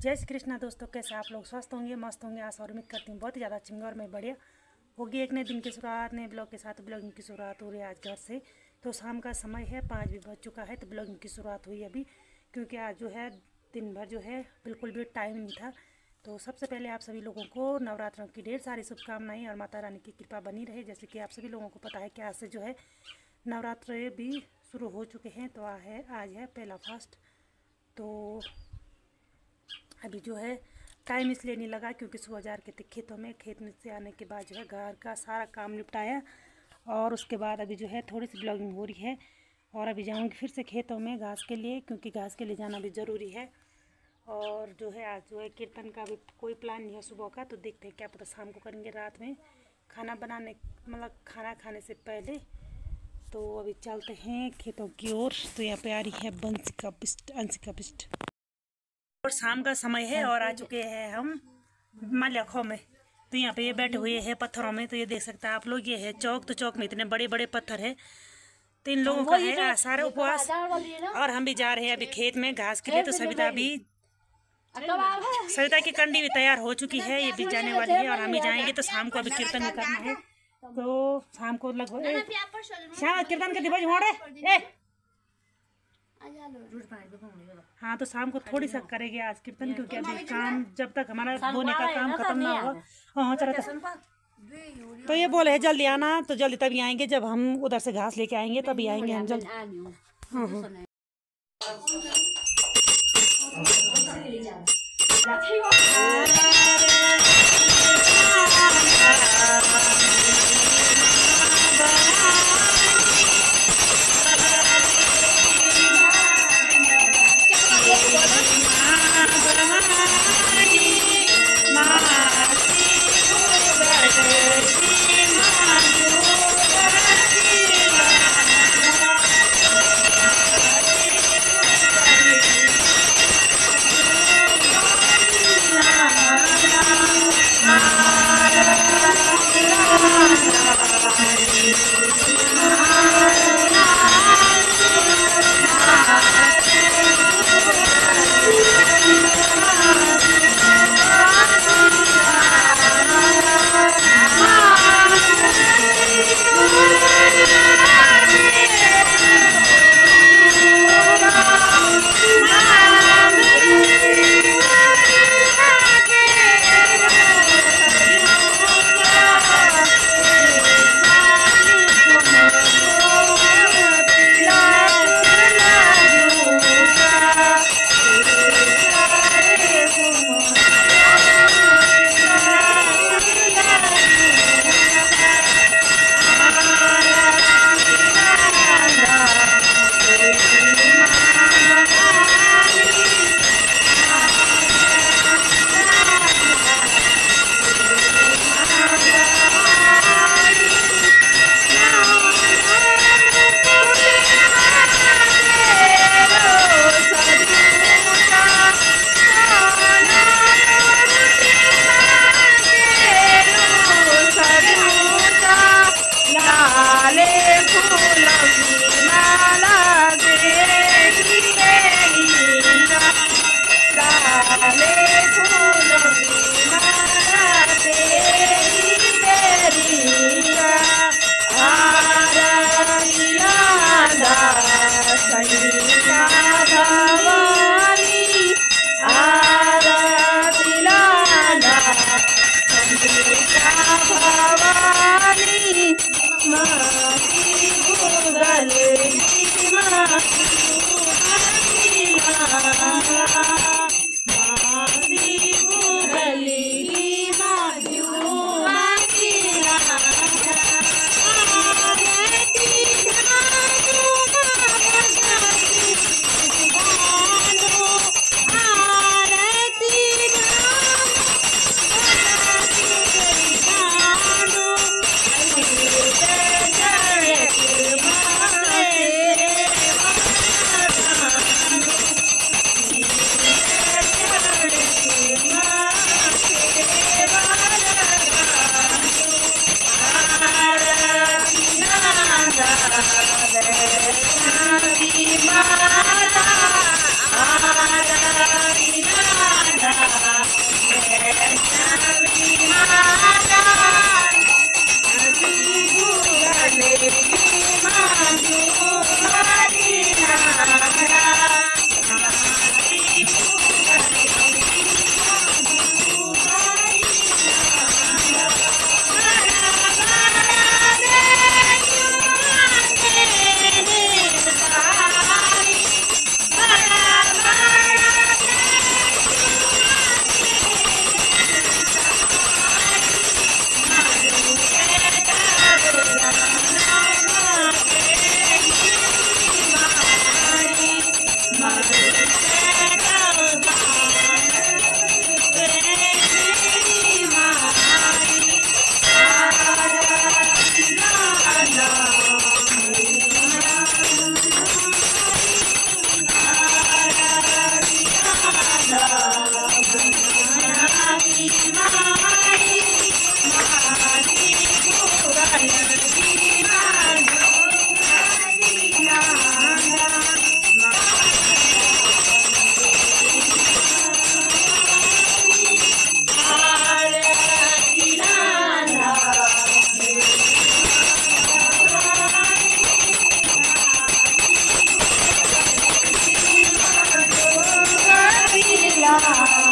जय श्री कृष्णा दोस्तों, कैसे आप लोग? स्वस्थ होंगे, मस्त होंगे, आशा और उम्मीद करती हूँ बहुत ही ज़्यादा अच्छी होंगे और मैं बढ़िया होगी। एक नए दिन की शुरुआत, नए ब्लॉग के साथ ब्लॉगिंग की शुरुआत हो रही है आज घर से। तो शाम का समय है, 5 भी बज चुका है, तो ब्लॉगिंग की शुरुआत हुई अभी, क्योंकि आज जो है दिन भर जो है बिल्कुल भी टाइम नहीं था। तो सबसे पहले आप सभी लोगों को नवरात्रों की ढेर सारी शुभकामनाएँ और माता रानी की कृपा बनी रहे। जैसे कि आप सभी लोगों को पता है कि आज से जो है नवरात्र भी शुरू हो चुके हैं। तो आज है पहला फास्ट। तो अभी जो है टाइम इसलिए नहीं लगा क्योंकि सुबह जा के खेतों में खेत में से आने के बाद जो है घर का सारा काम निपटाया और उसके बाद अभी जो है थोड़ी सी ब्लॉगिंग हो रही है। और अभी जाऊंगी फिर से खेतों में घास के लिए, क्योंकि घास के लिए जाना भी ज़रूरी है। और जो है आज जो है कीर्तन का भी कोई प्लान नहीं है सुबह का, तो देखते हैं क्या पता शाम को करेंगे, रात में खाना बनाने मतलब खाना खाने से पहले। तो अभी चलते हैं खेतों की ओर। तो यहाँ पे आ रही है अंशिका पिस्ट और शाम का समय है और आ चुके हैं हम मलखों में। तो यहाँ पे ये बैठे हुए हैं पत्थरों में। तो ये देख सकते हैं आप लोग, ये है चौक। तो चौक में इतने बड़े बड़े पत्थर है, तो इन लोगों का है सारे उपवास। और हम भी जा रहे हैं अभी खेत में घास के लिए। तो सविता की कंडी भी तैयार हो चुकी है, ये भी जाने वाली है और हम भी जाएंगे। तो शाम को अभी कीर्तन भी करना है, तो शाम को लगभग शाम कीर्तन के दिवस हो रहे। हाँ, तो शाम को थोड़ी सा करेंगे आज कीर्तन, क्योंकि अभी काम जब तक हमारा बोने का काम खत्म ना होगा। हाँ चलो। तो ये बोले है जल्दी आना, तो जल्दी तभी आएंगे जब हम उधर से घास लेके आएंगे, तभी आएंगे हम जल्दी। हाँ हाँ मैया